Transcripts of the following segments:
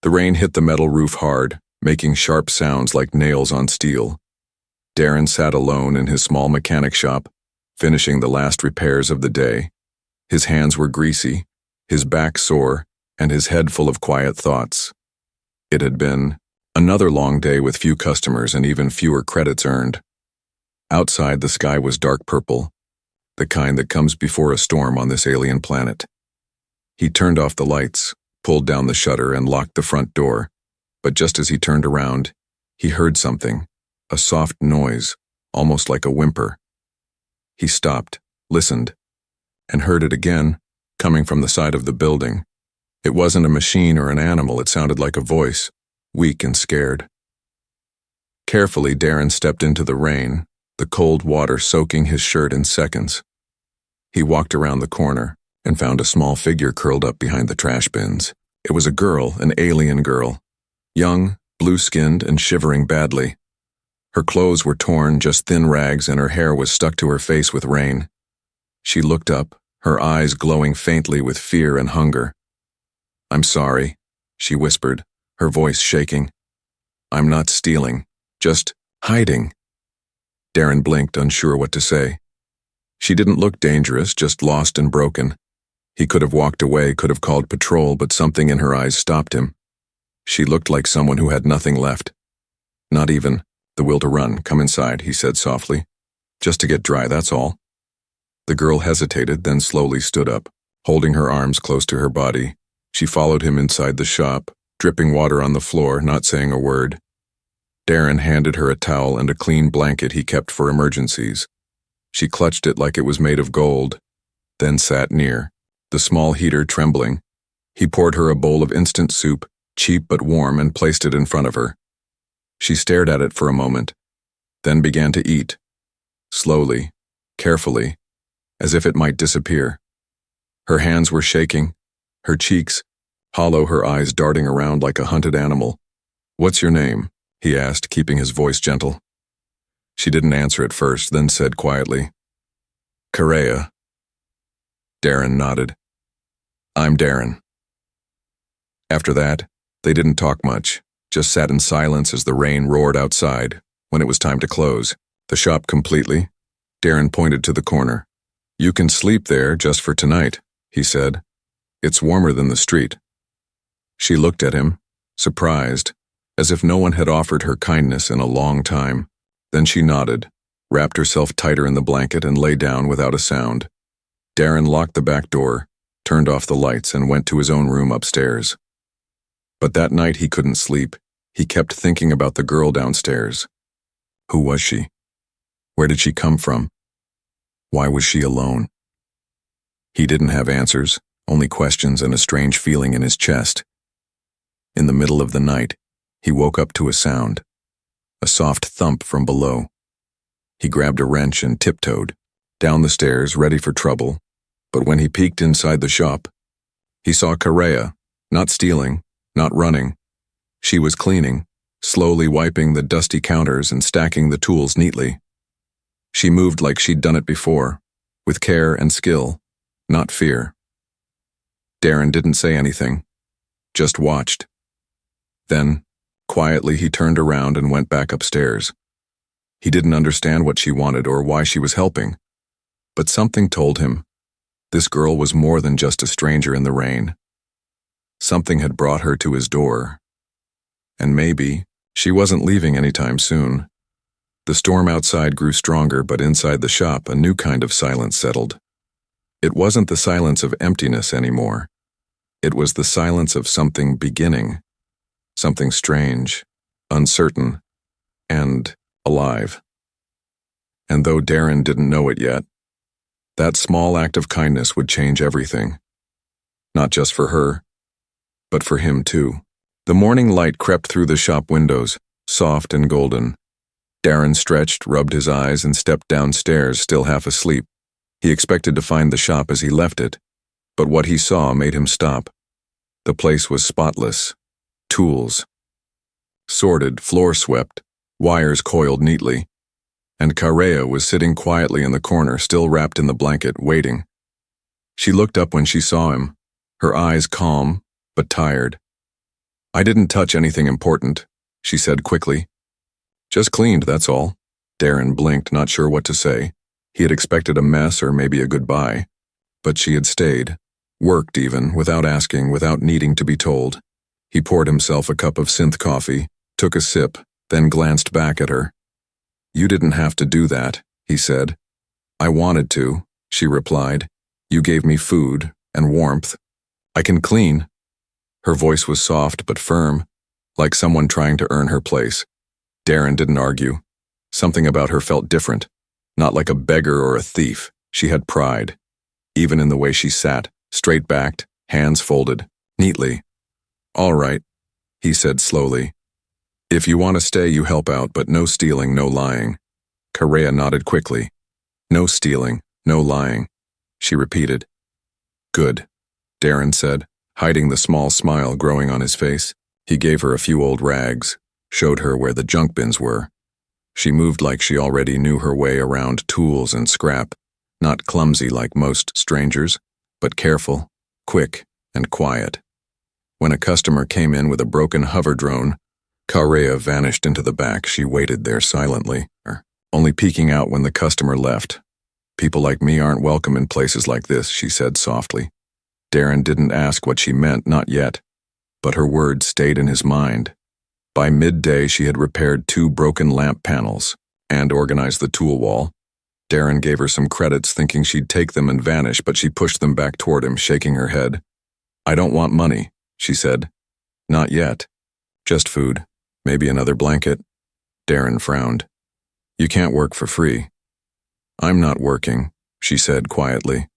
The rain hit the metal roof hard, making sharp sounds like nails on steel. Darren sat alone in his small mechanic shop, finishing the last repairs of the day. His hands were greasy, his back sore, and his head full of quiet thoughts. It had been another long day with few customers and even fewer credits earned. Outside, the sky was dark purple, the kind that comes before a storm on this alien planet. He turned off the lights, pulled down the shutter, and locked the front door. But just as he turned around, he heard something, a soft noise, almost like a whimper. He stopped, listened, and heard it again, coming from the side of the building. It wasn't a machine or an animal, it sounded like a voice, weak and scared. Carefully, Darren stepped into the rain, the cold water soaking his shirt in seconds. He walked around the corner and found a small figure curled up behind the trash bins. It was a girl, an alien girl, young, blue-skinned, and shivering badly. Her clothes were torn, just thin rags, and her hair was stuck to her face with rain. She looked up, her eyes glowing faintly with fear and hunger. "I'm sorry," she whispered, her voice shaking. "I'm not stealing, just hiding." Darren blinked, unsure what to say. She didn't look dangerous, just lost and broken. He could have walked away, could have called patrol, but something in her eyes stopped him. She looked like someone who had nothing left. "Not even the will to run. Come inside," he said softly. "Just to get dry, that's all." The girl hesitated, then slowly stood up, holding her arms close to her body. She followed him inside the shop, dripping water on the floor, not saying a word. Darren handed her a towel and a clean blanket he kept for emergencies. She clutched it like it was made of gold, then sat near, the small heater trembling. He poured her a bowl of instant soup, cheap but warm, and placed it in front of her. She stared at it for a moment, then began to eat, slowly, carefully, as if it might disappear. Her hands were shaking, her cheeks hollow, her eyes darting around like a hunted animal. "What's your name?" he asked, keeping his voice gentle. She didn't answer at first, then said quietly, "Correa." Darren nodded. "I'm Darren." After that, they didn't talk much, just sat in silence as the rain roared outside. When it was time to close the shop completely, Darren pointed to the corner. "You can sleep there just for tonight," he said. "It's warmer than the street." She looked at him, surprised, as if no one had offered her kindness in a long time. Then she nodded, wrapped herself tighter in the blanket, and lay down without a sound. Darren locked the back door, turned off the lights, and went to his own room upstairs. But that night he couldn't sleep. He kept thinking about the girl downstairs. Who was she? Where did she come from? Why was she alone? He didn't have answers, only questions and a strange feeling in his chest. In the middle of the night, he woke up to a sound, a soft thump from below. He grabbed a wrench and tiptoed down the stairs, ready for trouble, but when he peeked inside the shop, he saw Correa, not stealing, not running. She was cleaning, slowly wiping the dusty counters and stacking the tools neatly. She moved like she'd done it before, with care and skill, not fear. Darren didn't say anything, just watched. Then, quietly, he turned around and went back upstairs. He didn't understand what she wanted or why she was helping, but something told him this girl was more than just a stranger in the rain. Something had brought her to his door, and maybe she wasn't leaving anytime soon. The storm outside grew stronger, but inside the shop a new kind of silence settled. It wasn't the silence of emptiness anymore. It was the silence of something beginning, something strange, uncertain, and alive. And though Darren didn't know it yet, that small act of kindness would change everything. Not just for her, but for him too. The morning light crept through the shop windows, soft and golden. Darren stretched, rubbed his eyes, and stepped downstairs, still half asleep. He expected to find the shop as he left it, but what he saw made him stop. The place was spotless. Tools, sorted, floor swept, wires coiled neatly, and Correa was sitting quietly in the corner, still wrapped in the blanket, waiting. She looked up when she saw him, her eyes calm but tired. I didn't touch anything important, she said quickly. Just cleaned, that's all. Darren blinked, not sure what to say. He had expected a mess or maybe a goodbye. But she had stayed, worked even, without asking, without needing to be told. He poured himself a cup of synth coffee, took a sip, then glanced back at her. You didn't have to do that, he said. I wanted to, she replied. You gave me food and warmth. I can clean. Her voice was soft but firm, like someone trying to earn her place. Darren didn't argue. Something about her felt different. Not like a beggar or a thief. She had pride. Even in the way she sat, straight-backed, hands folded, neatly. All right, he said slowly. If you want to stay, you help out, but no stealing, no lying. Correa nodded quickly. No stealing, no lying, she repeated. Good, Darren said, hiding the small smile growing on his face. He gave her a few old rags, showed her where the junk bins were. She moved like she already knew her way around tools and scrap, not clumsy like most strangers, but careful, quick, and quiet. When a customer came in with a broken hover drone, Correa vanished into the back. She waited there silently, only peeking out when the customer left. People like me aren't welcome in places like this, she said softly. Darren didn't ask what she meant, not yet, but her words stayed in his mind. By midday, she had repaired 2 broken lamp panels and organized the tool wall. Darren gave her some credits, thinking she'd take them and vanish, but she pushed them back toward him, shaking her head. I don't want money, she said. Not yet. Just food. Maybe another blanket. Darren frowned. You can't work for free. I'm not working, she said quietly.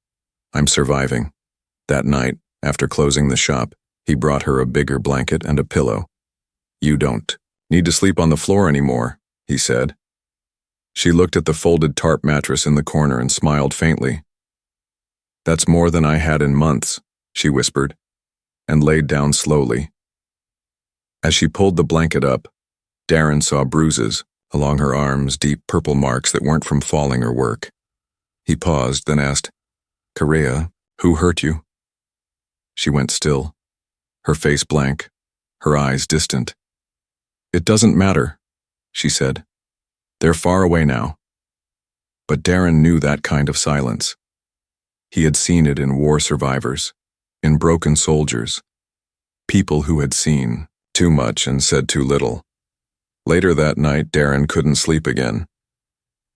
I'm surviving. That night, after closing the shop, he brought her a bigger blanket and a pillow. You don't need to sleep on the floor anymore, he said. She looked at the folded tarp mattress in the corner and smiled faintly. That's more than I had in months, she whispered, and laid down slowly. As she pulled the blanket up, Darren saw bruises along her arms, deep purple marks that weren't from falling or work. He paused, then asked, Correa, who hurt you? She went still, her face blank, her eyes distant. It doesn't matter, she said. They're far away now. But Darren knew that kind of silence. He had seen it in war survivors, in broken soldiers, people who had seen too much and said too little. Later that night, Darren couldn't sleep again.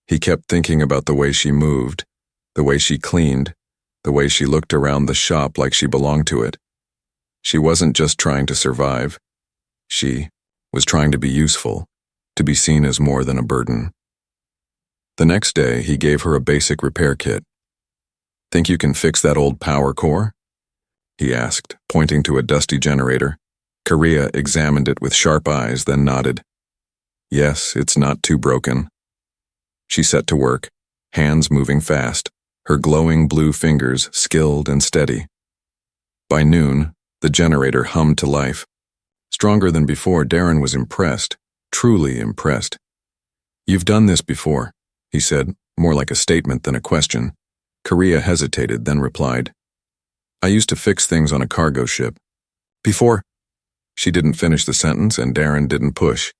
He kept thinking about the way she moved, the way she cleaned, the way she looked around the shop like she belonged to it. She wasn't just trying to survive. She was trying to be useful, to be seen as more than a burden. The next day, he gave her a basic repair kit. Think you can fix that old power core? He asked, pointing to a dusty generator. Correa examined it with sharp eyes, then nodded. Yes, it's not too broken. She set to work, hands moving fast, her glowing blue fingers skilled and steady. By noon, the generator hummed to life. Stronger than before, Darren was impressed, truly impressed. You've done this before, he said, more like a statement than a question. Correa hesitated, then replied, I used to fix things on a cargo ship. Before? She didn't finish the sentence, and Darren didn't push.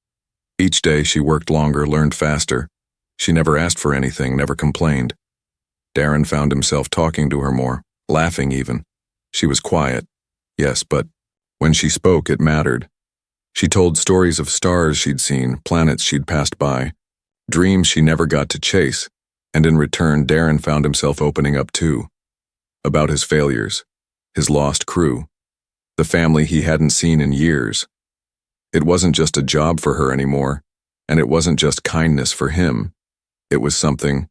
Each day she worked longer, learned faster. She never asked for anything, never complained. Darren found himself talking to her more, laughing even. She was quiet, yes, but when she spoke, it mattered. She told stories of stars she'd seen, planets she'd passed by, dreams she never got to chase, and in return, Darren found himself opening up too. About his failures, his lost crew, the family he hadn't seen in years. It wasn't just a job for her anymore, and it wasn't just kindness for him. It was something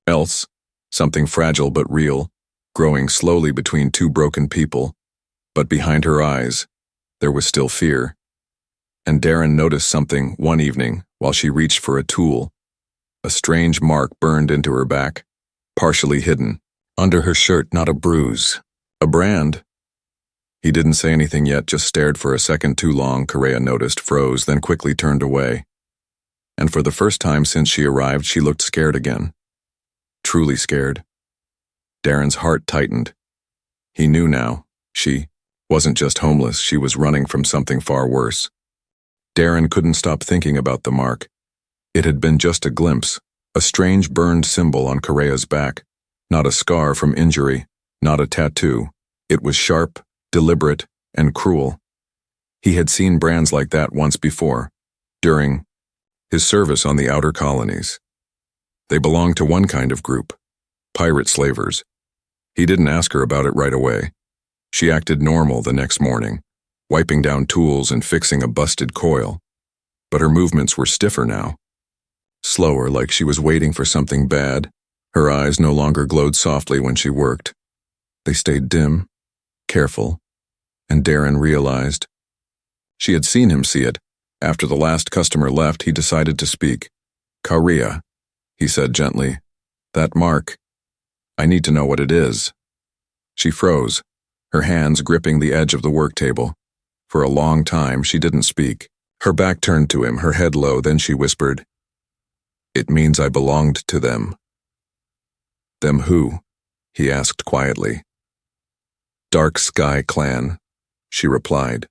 else, something fragile but real, growing slowly between 2 broken people. But behind her eyes, there was still fear. And Darren noticed something one evening while she reached for a tool. A strange mark burned into her back, partially hidden. Under her shirt, not a bruise, a brand. He didn't say anything yet, just stared for a second too long. Correa noticed, froze, then quickly turned away. And for the first time since she arrived, she looked scared again. Truly scared. Darren's heart tightened. He knew now. She Wasn't just homeless, she was running from something far worse. Darren couldn't stop thinking about the mark. It had been just a glimpse, a strange burned symbol on Correa's back. Not a scar from injury, not a tattoo. It was sharp, deliberate, and cruel. He had seen brands like that once before, during his service on the outer colonies. They belonged to one kind of group, pirate slavers. He didn't ask her about it right away. She acted normal the next morning, wiping down tools and fixing a busted coil. But her movements were stiffer now. Slower, like she was waiting for something bad. Her eyes no longer glowed softly when she worked. They stayed dim, careful, and Darren realized. She had seen him see it. After the last customer left, he decided to speak. "Correa," he said gently. "That mark. I need to know what it is." She froze, her hands gripping the edge of the work table. For a long time, she didn't speak. Her back turned to him, her head low, then she whispered, "It means I belonged to them." "Them who?" he asked quietly. "Dark Sky Clan," she replied,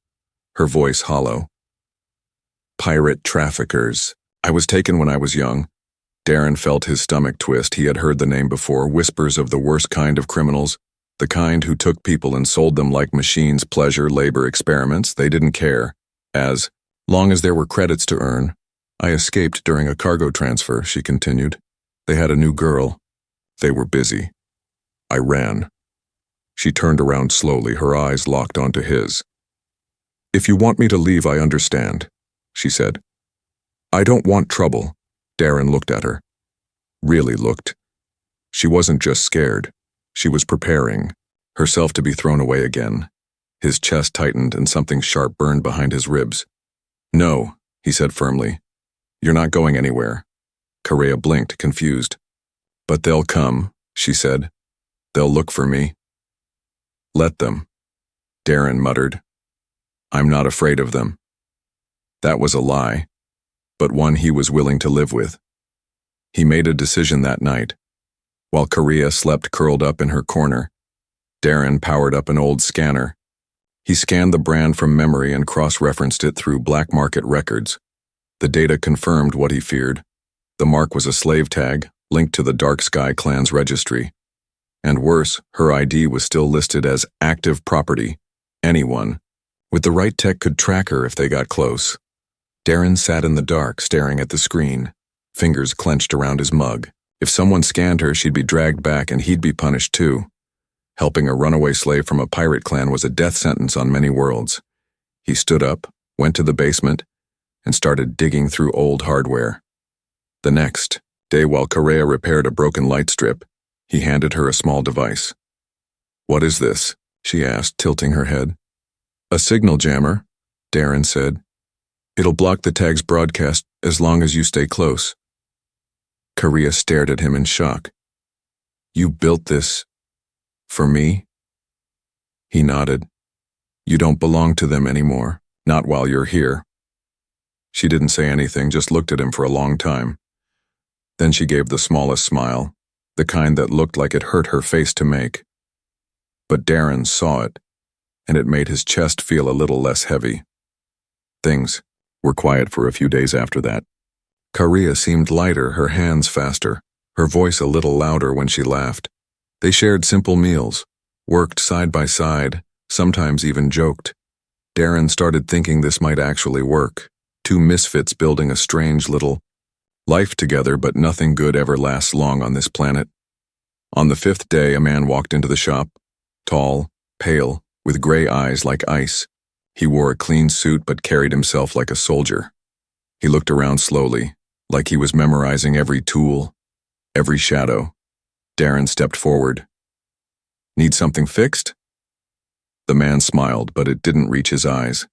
her voice hollow. "Pirate traffickers. I was taken when I was young." Darren felt his stomach twist. He had heard the name before, whispers of the worst kind of criminals, the kind who took people and sold them like machines, pleasure, labor, experiments. They didn't care. As long as there were credits to earn. "I escaped during a cargo transfer," she continued. "They had a new girl. They were busy. I ran." She turned around slowly, her eyes locked onto his. "If you want me to leave, I understand," she said. "I don't want trouble." Darren looked at her. Really looked. She wasn't just scared. She was preparing herself to be thrown away again. His chest tightened and something sharp burned behind his ribs. "No," he said firmly. "You're not going anywhere." Correa blinked, confused. "But they'll come," she said. "They'll look for me." "Let them," Darren muttered. "I'm not afraid of them." That was a lie, but one he was willing to live with. He made a decision that night. While Correa slept curled up in her corner, Darren powered up an old scanner. He scanned the brand from memory and cross-referenced it through black market records. The data confirmed what he feared. The mark was a slave tag linked to the Dark Sky Clan's registry. And worse, her ID was still listed as active property. Anyone with the right tech could track her if they got close. Darren sat in the dark, staring at the screen, fingers clenched around his mug. If someone scanned her, she'd be dragged back and he'd be punished too. Helping a runaway slave from a pirate clan was a death sentence on many worlds. He stood up, went to the basement, and started digging through old hardware. The next day, while Correa repaired a broken light strip, he handed her a small device. "What is this?" she asked, tilting her head. "A signal jammer," Darren said. "It'll block the tag's broadcast as long as you stay close." Correa stared at him in shock. "You built this for me?" He nodded. "You don't belong to them anymore, not while you're here." She didn't say anything, just looked at him for a long time. Then she gave the smallest smile, the kind that looked like it hurt her face to make. But Darren saw it, and it made his chest feel a little less heavy. Things were quiet for a few days after that. Correa seemed lighter, her hands faster, her voice a little louder when she laughed. They shared simple meals, worked side by side, sometimes even joked. Darren started thinking this might actually work. Two misfits building a strange little life together, but nothing good ever lasts long on this planet. On the 5th day, a man walked into the shop, tall, pale, with gray eyes like ice. He wore a clean suit but carried himself like a soldier. He looked around slowly, like he was memorizing every tool, every shadow. Darren stepped forward. "Need something fixed?" The man smiled, but it didn't reach his eyes.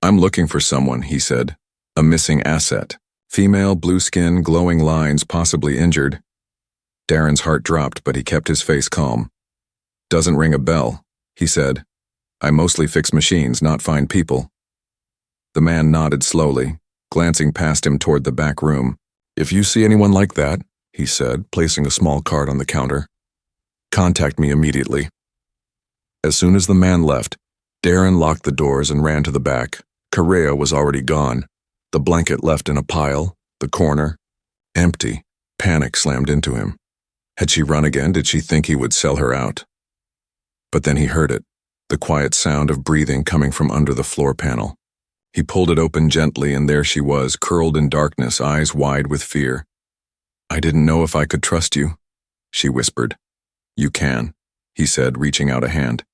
"I'm looking for someone," he said. "A missing asset. Female, blue skin, glowing lines, possibly injured." Darren's heart dropped, but he kept his face calm. "Doesn't ring a bell," he said. "I mostly fix machines, not find people." The man nodded slowly, glancing past him toward the back room. "If you see anyone like that," he said, placing a small card on the counter, "contact me immediately." As soon as the man left, Darren locked the doors and ran to the back. Correa was already gone. The blanket left in a pile, the corner, empty. Panic slammed into him. Had she run again? Did she think he would sell her out? But then he heard it, the quiet sound of breathing coming from under the floor panel. He pulled it open gently, and there she was, curled in darkness, eyes wide with fear. "I didn't know if I could trust you," she whispered. "You can," he said, reaching out a hand.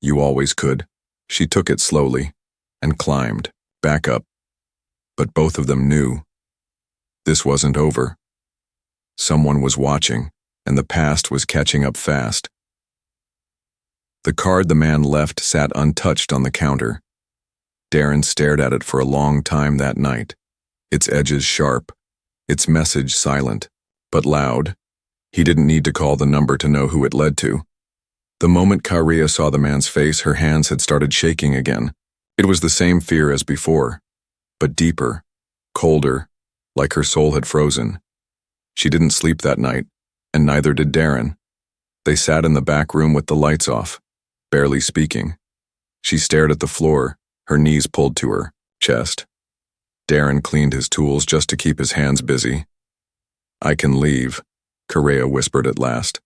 "You always could." She took it slowly and climbed back up. But both of them knew this wasn't over. Someone was watching, and the past was catching up fast. The card the man left sat untouched on the counter. Darren stared at it for a long time that night, its edges sharp, its message silent, but loud. He didn't need to call the number to know who it led to. The moment Correa saw the man's face, her hands had started shaking again. It was the same fear as before, but deeper, colder, like her soul had frozen. She didn't sleep that night, and neither did Darren. They sat in the back room with the lights off, barely speaking. She stared at the floor, her knees pulled to her chest. Darren cleaned his tools just to keep his hands busy. "I can leave," Correa whispered at last.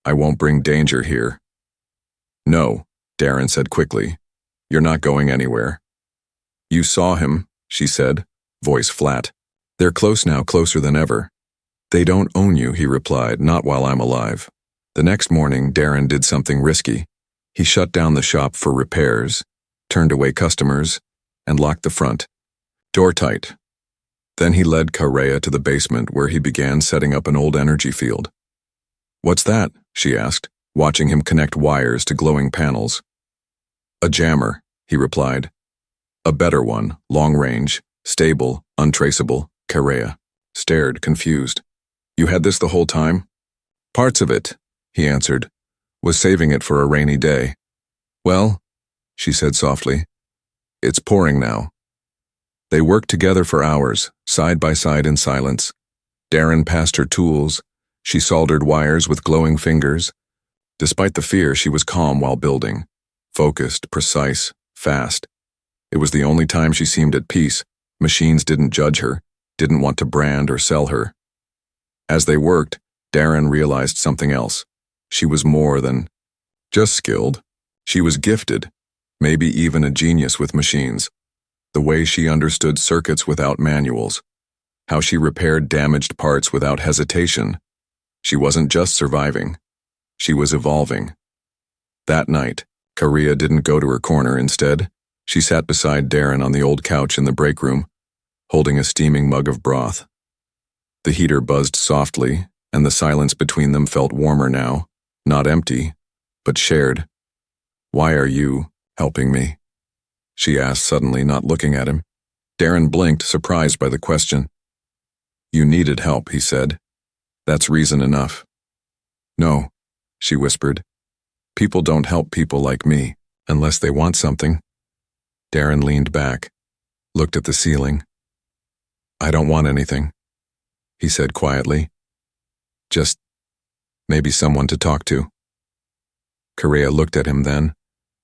"I won't bring danger here." "No," Darren said quickly. "You're not going anywhere." "You saw him," she said, voice flat. "They're close now, closer than ever." "They don't own you," he replied, "not while I'm alive." The next morning, Darren did something risky. He shut down the shop for repairs, turned away customers, and locked the front door tight. Then he led Correa to the basement, where he began setting up an old energy field. "What's that?" she asked, watching him connect wires to glowing panels. "A jammer," he replied. "A better one, long range, stable, untraceable." Correa stared, confused. "You had this the whole time?" "Parts of it," he answered. "Was saving it for a rainy day." "Well," she said softly, "it's pouring now." They worked together for hours, side by side in silence. Darren passed her tools. She soldered wires with glowing fingers. Despite the fear, she was calm while building, focused, precise, fast. It was the only time she seemed at peace. Machines didn't judge her, didn't want to brand or sell her. As they worked, Darren realized something else. She was more than just skilled. She was gifted, maybe even a genius with machines. The way she understood circuits without manuals, how she repaired damaged parts without hesitation. She wasn't just surviving, she was evolving. That night, Correa didn't go to her corner. Instead, she sat beside Darren on the old couch in the break room, holding a steaming mug of broth. The heater buzzed softly, and the silence between them felt warmer now, not empty, but shared. "Why are you helping me?" she asked suddenly, not looking at him. Darren blinked, surprised by the question. "You needed help," he said. "That's reason enough." "No," she whispered. "People don't help people like me, unless they want something." Darren leaned back, looked at the ceiling. "I don't want anything," he said quietly. "Just maybe someone to talk to." Correa looked at him then,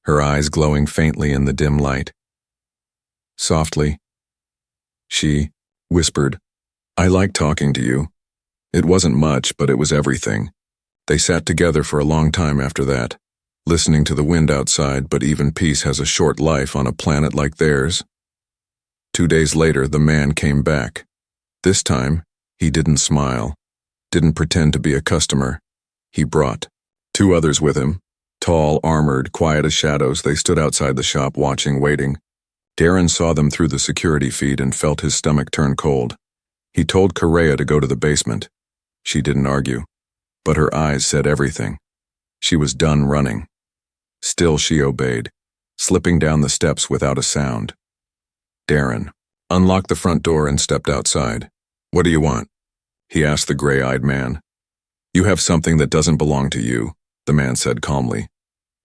her eyes glowing faintly in the dim light. Softly, she whispered, "I like talking to you." It wasn't much, but it was everything. They sat together for a long time after that, listening to the wind outside, but even peace has a short life on a planet like theirs. 2 days later, the man came back. This time, he didn't smile, didn't pretend to be a customer. He brought 2 others with him. Tall, armored, quiet as shadows, they stood outside the shop watching, waiting. Darren saw them through the security feed and felt his stomach turn cold. He told Correa to go to the basement. She didn't argue, but her eyes said everything. She was done running. Still she obeyed, slipping down the steps without a sound. Darren unlocked the front door and stepped outside. "What do you want?" he asked the gray-eyed man. "You have something that doesn't belong to you," the man said calmly.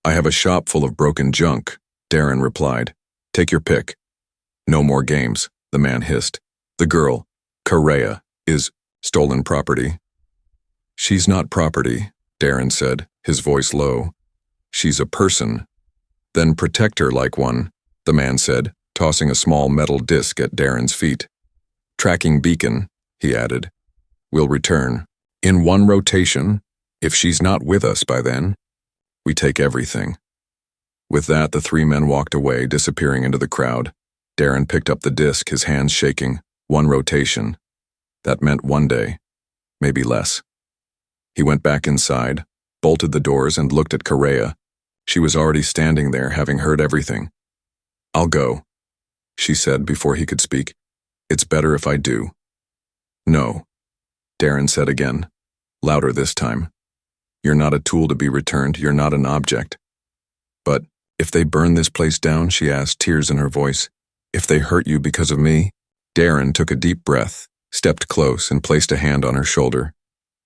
"I have a shop full of broken junk," Darren replied. "Take your pick." "No more games," the man hissed. "The girl, Correa, is stolen property." "She's not property," Darren said, his voice low. "She's a person." Then protect her like one, the man said, tossing a small metal disc at Darren's feet. Tracking beacon, he added. We'll return. In one rotation, if she's not with us by then, we take everything. With that, the three men walked away, disappearing into the crowd. Darren picked up the disc, his hands shaking. One rotation. That meant one day, maybe less. He went back inside, bolted the doors, and looked at Correa. She was already standing there, having heard everything. I'll go, she said before he could speak. It's better if I do. No, Darren said again, louder this time. You're not a tool to be returned, you're not an object. But if they burn this place down, she asked, tears in her voice, if they hurt you because of me? Darren took a deep breath, stepped close, and placed a hand on her shoulder.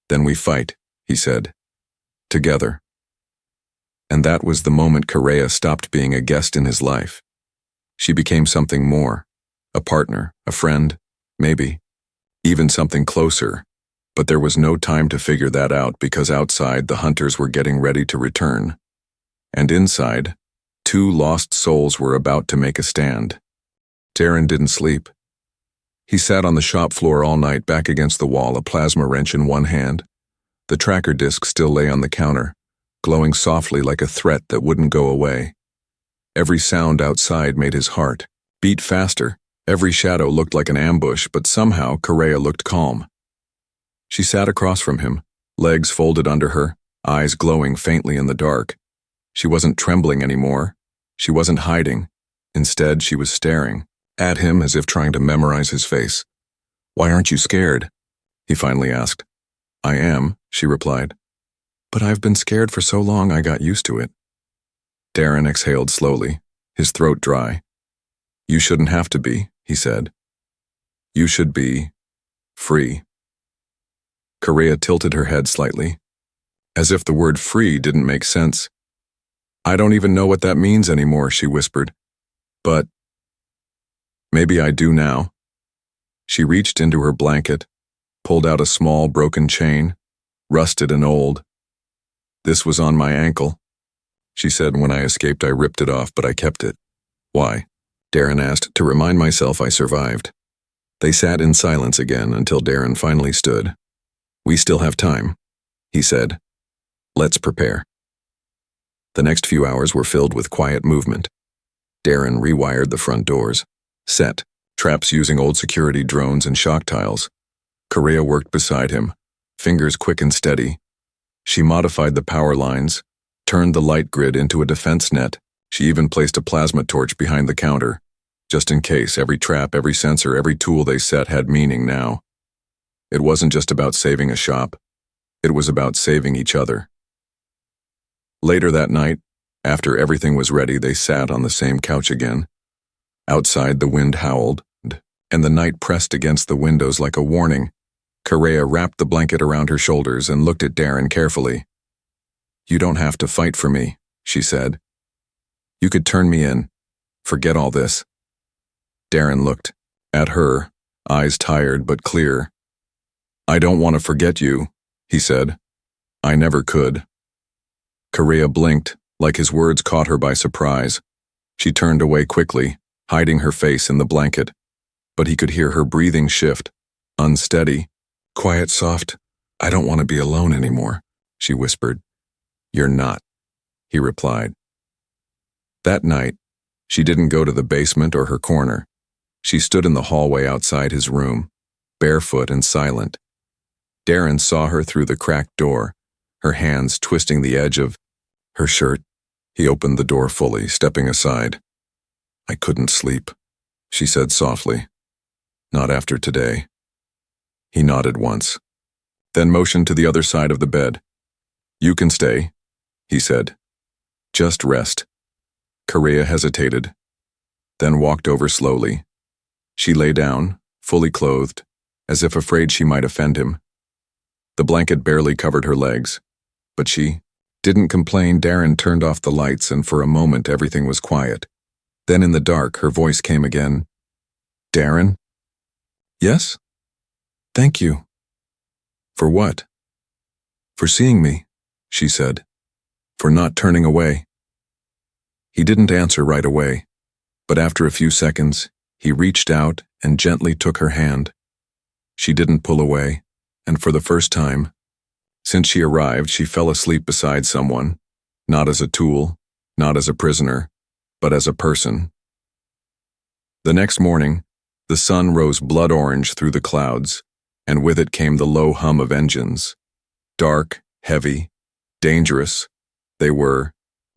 Then we fight, he said. Together. And that was the moment Correa stopped being a guest in his life. She became something more, a partner, a friend, maybe, even something closer. But there was no time to figure that out because outside the hunters were getting ready to return. And inside, two lost souls were about to make a stand. Darren didn't sleep. He sat on the shop floor all night, back against the wall, a plasma wrench in one hand. The tracker disc still lay on the counter, glowing softly like a threat that wouldn't go away. Every sound outside made his heart beat faster. Every shadow looked like an ambush, but somehow Correa looked calm. She sat across from him, legs folded under her, eyes glowing faintly in the dark. She wasn't trembling anymore. She wasn't hiding. Instead, she was staring at him as if trying to memorize his face. Why aren't you scared? He finally asked. I am, she replied. But I've been scared for so long I got used to it. Darren exhaled slowly, his throat dry. You shouldn't have to be, he said. You should be free. Correa tilted her head slightly, as if the word free didn't make sense. I don't even know what that means anymore, she whispered. But maybe I do now. She reached into her blanket, pulled out a small broken chain, rusted and old. This was on my ankle. She said when I escaped I ripped it off, but I kept it. Why? Darren asked, to remind myself I survived. They sat in silence again until Darren finally stood. We still have time, he said. Let's prepare. The next few hours were filled with quiet movement. Darren rewired the front doors, set traps using old security drones and shock tiles. Correa worked beside him, fingers quick and steady. She modified the power lines, turned the light grid into a defense net. She even placed a plasma torch behind the counter, just in case. Every trap, every sensor, every tool they set had meaning now. It wasn't just about saving a shop. It was about saving each other. Later that night, after everything was ready, they sat on the same couch again. Outside, the wind howled, and the night pressed against the windows like a warning. Correa wrapped the blanket around her shoulders and looked at Darren carefully. You don't have to fight for me, she said. You could turn me in. Forget all this. Darren looked at her, eyes tired but clear. I don't want to forget you, he said. I never could. Correa blinked, like his words caught her by surprise. She turned away quickly, hiding her face in the blanket. But he could hear her breathing shift, unsteady, quiet, soft. I don't want to be alone anymore, she whispered. You're not, he replied. That night, she didn't go to the basement or her corner. She stood in the hallway outside his room, barefoot and silent. Darren saw her through the cracked door, her hands twisting the edge of her shirt. He opened the door fully, stepping aside. I couldn't sleep, she said softly. Not after today. He nodded once, then motioned to the other side of the bed. You can stay, he said. Just rest. Correa hesitated, then walked over slowly. She lay down, fully clothed, as if afraid she might offend him. The blanket barely covered her legs, but she didn't complain. Darren turned off the lights, and for a moment everything was quiet. Then in the dark, her voice came again. Darren? Yes? Thank you. For what? For seeing me, she said. For not turning away. He didn't answer right away, but after a few seconds, he reached out and gently took her hand. She didn't pull away, and for the first time, since she arrived, she fell asleep beside someone, not as a tool, not as a prisoner, but as a person. The next morning, the sun rose blood orange through the clouds, and with it came the low hum of engines. Dark, heavy, dangerous, they were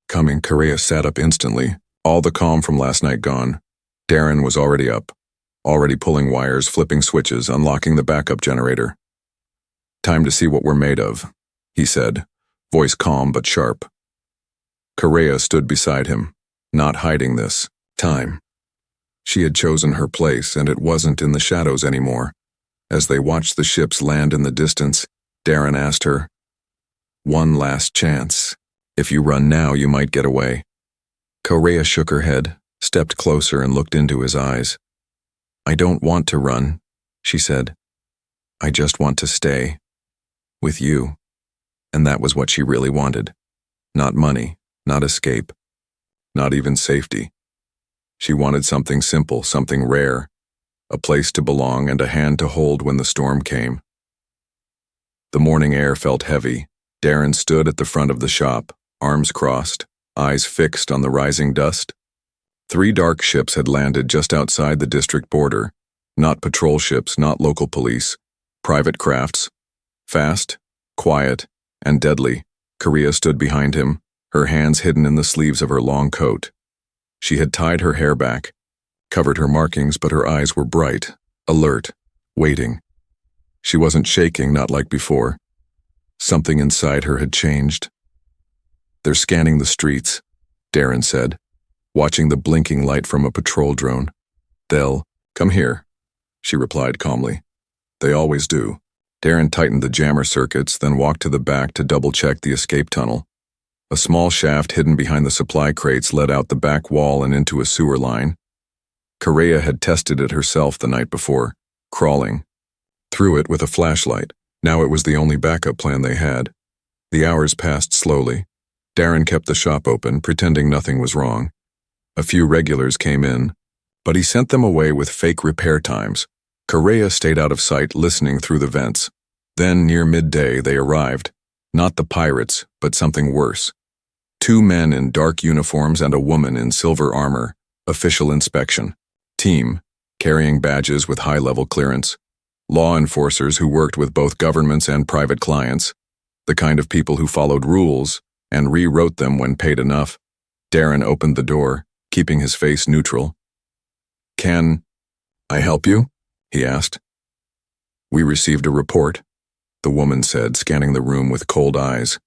coming. Correa sat up instantly, all the calm from last night gone. Darren was already up, already pulling wires, flipping switches, unlocking the backup generator. "Time to see what we're made of," he said, voice calm but sharp. Correa stood beside him, not hiding this time. She had chosen her place, and it wasn't in the shadows anymore. As they watched the ships land in the distance, Darren asked her, "One last chance. If you run now, you might get away." Correa shook her head, stepped closer, and looked into his eyes. "I don't want to run," she said. "I just want to stay. With you." And that was what she really wanted. Not money, not escape, not even safety. She wanted something simple, something rare, a place to belong and a hand to hold when the storm came. The morning air felt heavy. Darren stood at the front of the shop, arms crossed, eyes fixed on the rising dust. 3 dark ships had landed just outside the district border, not patrol ships, not local police, private crafts. Fast, quiet, and deadly. Correa stood behind him, her hands hidden in the sleeves of her long coat. She had tied her hair back, covered her markings, but her eyes were bright, alert, waiting. She wasn't shaking, not like before. Something inside her had changed. "They're scanning the streets," Darren said, watching the blinking light from a patrol drone. "They'll come here," she replied calmly. "They always do." Darren tightened the jammer circuits, then walked to the back to double-check the escape tunnel. A small shaft hidden behind the supply crates led out the back wall and into a sewer line. Correa had tested it herself the night before, crawling through it with a flashlight. Now it was the only backup plan they had. The hours passed slowly. Darren kept the shop open, pretending nothing was wrong. A few regulars came in, but he sent them away with fake repair times. Correa stayed out of sight, listening through the vents. Then, near midday, they arrived. Not the pirates, but something worse. 2 men in dark uniforms and a woman in silver armor. Official inspection. Team, carrying badges with high-level clearance. Law enforcers who worked with both governments and private clients. The kind of people who followed rules and rewrote them when paid enough. Darren opened the door, keeping his face neutral. "Can I help you?" he asked. "We received a report," the woman said, scanning the room with cold eyes.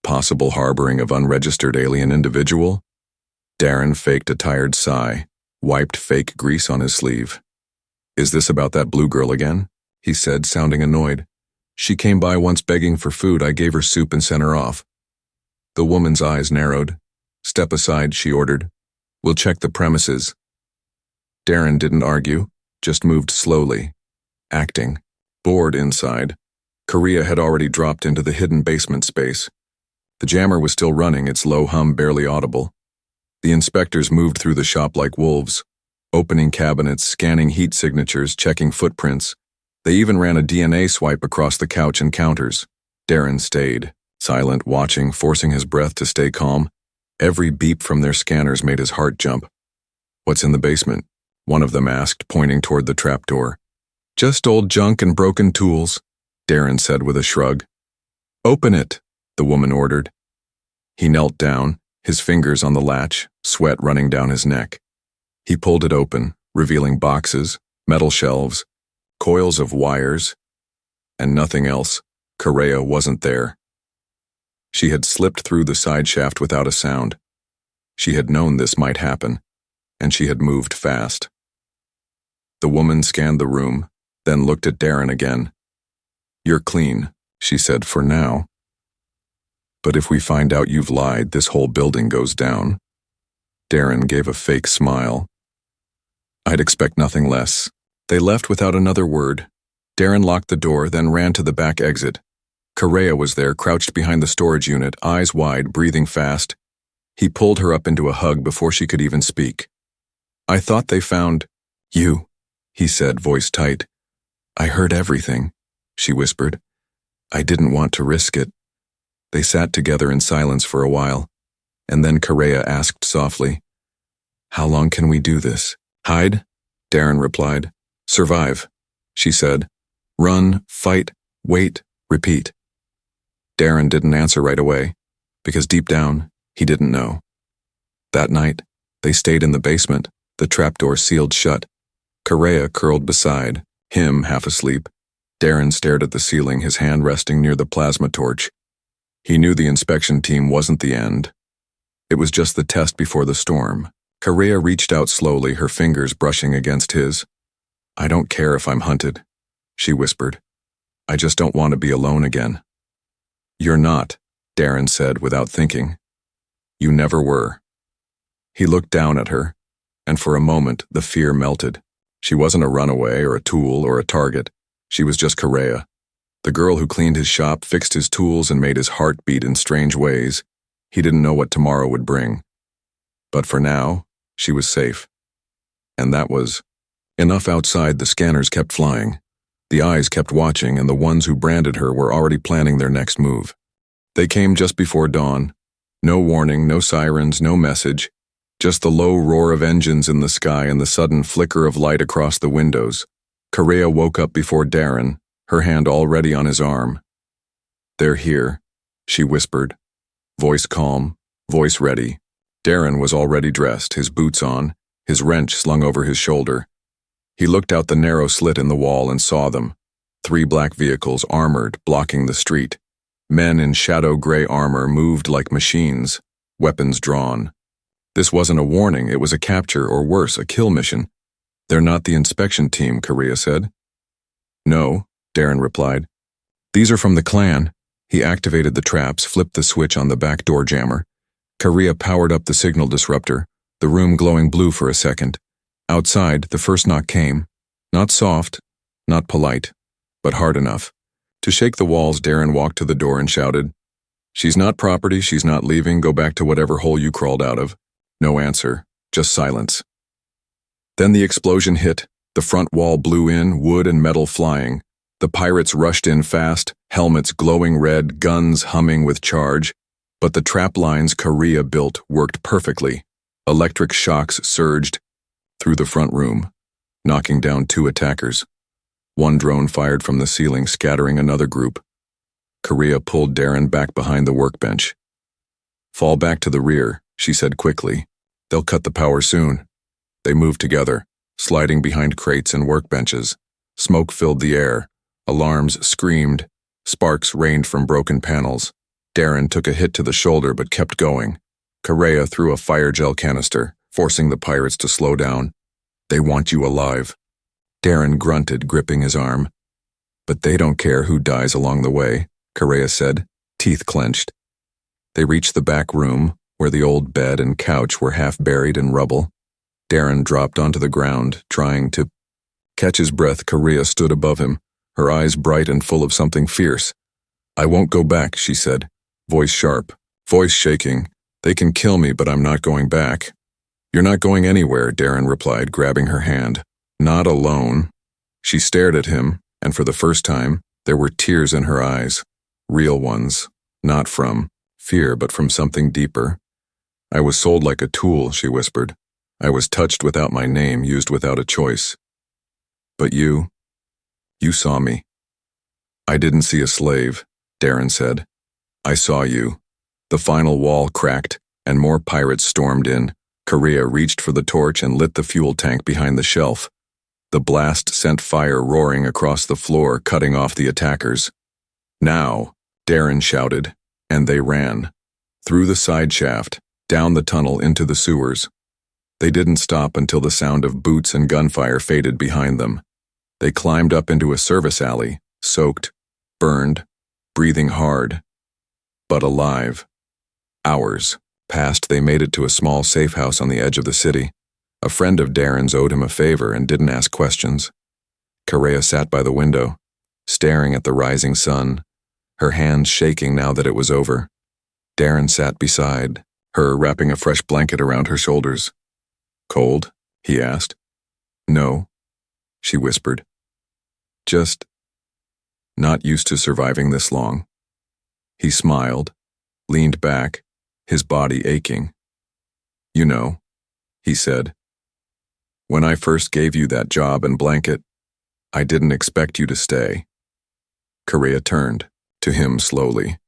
"Possible harboring of unregistered alien individual?" Darren faked a tired sigh, wiped fake grease on his sleeve. "Is this about that blue girl again?" he said, sounding annoyed. "She came by once begging for food. I gave her soup and sent her off." The woman's eyes narrowed. "Step aside," she ordered. "We'll check the premises." Darren didn't argue, just moved slowly, acting. Bored inside, Correa had already dropped into the hidden basement space. The jammer was still running, its low hum barely audible. The inspectors moved through the shop like wolves, opening cabinets, scanning heat signatures, checking footprints. They even ran a DNA swipe across the couch and counters. Darren stayed, silent, watching, forcing his breath to stay calm. Every beep from their scanners made his heart jump. "What's in the basement?" one of them asked, pointing toward the trapdoor. "Just old junk and broken tools," Darren said with a shrug. "Open it," the woman ordered. He knelt down, his fingers on the latch, sweat running down his neck. He pulled it open, revealing boxes, metal shelves, coils of wires, and nothing else. Correa wasn't there. She had slipped through the side shaft without a sound. She had known this might happen, and she had moved fast. The woman scanned the room, then looked at Darren again. "You're clean," she said, "for now. But if we find out you've lied, this whole building goes down." Darren gave a fake smile. "I'd expect nothing less." They left without another word. Darren locked the door, then ran to the back exit. Correa was there, crouched behind the storage unit, eyes wide, breathing fast. He pulled her up into a hug before she could even speak. "I thought they found you," he said, voice tight. "I heard everything," she whispered. "I didn't want to risk it." They sat together in silence for a while, and then Correa asked softly, "How long can we do this?" "Hide," Darren replied. "Survive," she said. "Run, fight, wait, repeat." Darren didn't answer right away, because deep down, he didn't know. That night, they stayed in the basement, the trapdoor sealed shut. Correa curled beside, him half asleep. Darren stared at the ceiling, his hand resting near the plasma torch. He knew the inspection team wasn't the end. It was just the test before the storm. Correa reached out slowly, her fingers brushing against his. "I don't care if I'm hunted," she whispered. "I just don't want to be alone again." "You're not," Darren said without thinking. "You never were." He looked down at her, and for a moment the fear melted. She wasn't a runaway or a tool or a target. She was just Correa, the girl who cleaned his shop, fixed his tools, and made his heart beat in strange ways. He didn't know what tomorrow would bring. But for now, she was safe. And that was enough. Outside, the scanners kept flying. The eyes kept watching, and the ones who branded her were already planning their next move. They came just before dawn. No warning, no sirens, no message. Just the low roar of engines in the sky and the sudden flicker of light across the windows. Correa woke up before Darren, her hand already on his arm. "They're here," she whispered. Voice calm, voice ready. Darren was already dressed, his boots on, his wrench slung over his shoulder. He looked out the narrow slit in the wall and saw them. 3 black vehicles, armored, blocking the street. Men in shadow gray armor moved like machines, weapons drawn. This wasn't a warning, it was a capture, or worse, a kill mission. "They're not the inspection team," Correa said. "No," Darren replied. "These are from the clan." He activated the traps, flipped the switch on the back door jammer. Correa powered up the signal disruptor, the room glowing blue for a second. Outside, the first knock came. Not soft, not polite, but hard enough. To shake the walls, Darren walked to the door and shouted, "She's not property, she's not leaving, go back to whatever hole you crawled out of." No answer, just silence. Then the explosion hit, the front wall blew in, wood and metal flying. The pirates rushed in fast, helmets glowing red, guns humming with charge. But the trap lines Correa built worked perfectly. Electric shocks surged through the front room, knocking down 2 attackers. One drone fired from the ceiling, scattering another group. Correa pulled Darren back behind the workbench. "Fall back to the rear," she said quickly. "They'll cut the power soon." They moved together, sliding behind crates and workbenches. Smoke filled the air. Alarms screamed. Sparks rained from broken panels. Darren took a hit to the shoulder but kept going. Correa threw a fire gel canister, forcing the pirates to slow down. "They want you alive." Darren grunted, gripping his arm. "But they don't care who dies along the way," Correa said, teeth clenched. They reached the back room, where the old bed and couch were half buried in rubble. Darren dropped onto the ground, trying to catch his breath. Correa stood above him, her eyes bright and full of something fierce. "I won't go back," she said, voice sharp, voice shaking. "They can kill me, but I'm not going back." "You're not going anywhere," Darren replied, grabbing her hand. "Not alone." She stared at him, and for the first time, there were tears in her eyes. Real ones, not from fear, but from something deeper. "I was sold like a tool," she whispered. "I was touched without my name, used without a choice. But you saw me." "I didn't see a slave," Darren said. "I saw you." The final wall cracked, and more pirates stormed in. Correa reached for the torch and lit the fuel tank behind the shelf. The blast sent fire roaring across the floor, cutting off the attackers. "Now," Darren shouted, and they ran. Through the side shaft, down the tunnel into the sewers. They didn't stop until the sound of boots and gunfire faded behind them. They climbed up into a service alley, soaked, burned, breathing hard, but alive. Hours passed. They made it to a small safe house on the edge of the city. A friend of Darren's owed him a favor and didn't ask questions. Correa sat by the window, staring at the rising sun, her hands shaking now that it was over. Darren sat beside, her wrapping a fresh blanket around her shoulders. "Cold?" he asked. "No," she whispered. "Just not used to surviving this long." He smiled, leaned back, his body aching. "You know," he said, "when I first gave you that job and blanket, I didn't expect you to stay." Correa turned to him slowly.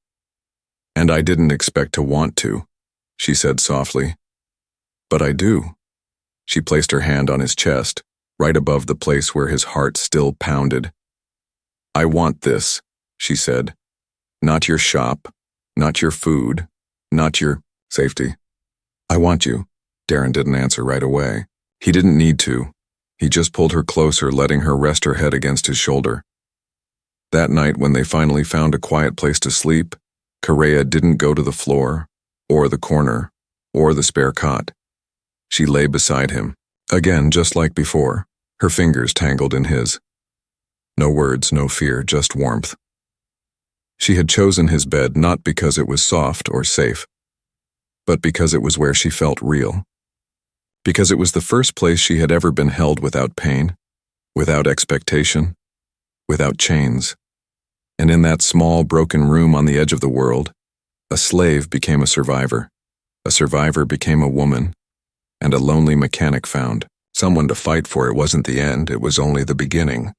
"And I didn't expect to want to," she said softly. "But I do." She placed her hand on his chest, right above the place where his heart still pounded. "I want this," she said. "Not your shop, not your food, not your safety. I want you." Darren didn't answer right away. He didn't need to. He just pulled her closer, letting her rest her head against his shoulder. That night, when they finally found a quiet place to sleep, Correa didn't go to the floor, or the corner, or the spare cot. She lay beside him, again just like before, her fingers tangled in his. No words, no fear, just warmth. She had chosen his bed not because it was soft or safe, but because it was where she felt real. Because it was the first place she had ever been held without pain, without expectation, without chains. And in that small, broken room on the edge of the world, a slave became a survivor became a woman, and a lonely mechanic found someone to fight for. It wasn't the end, it was only the beginning.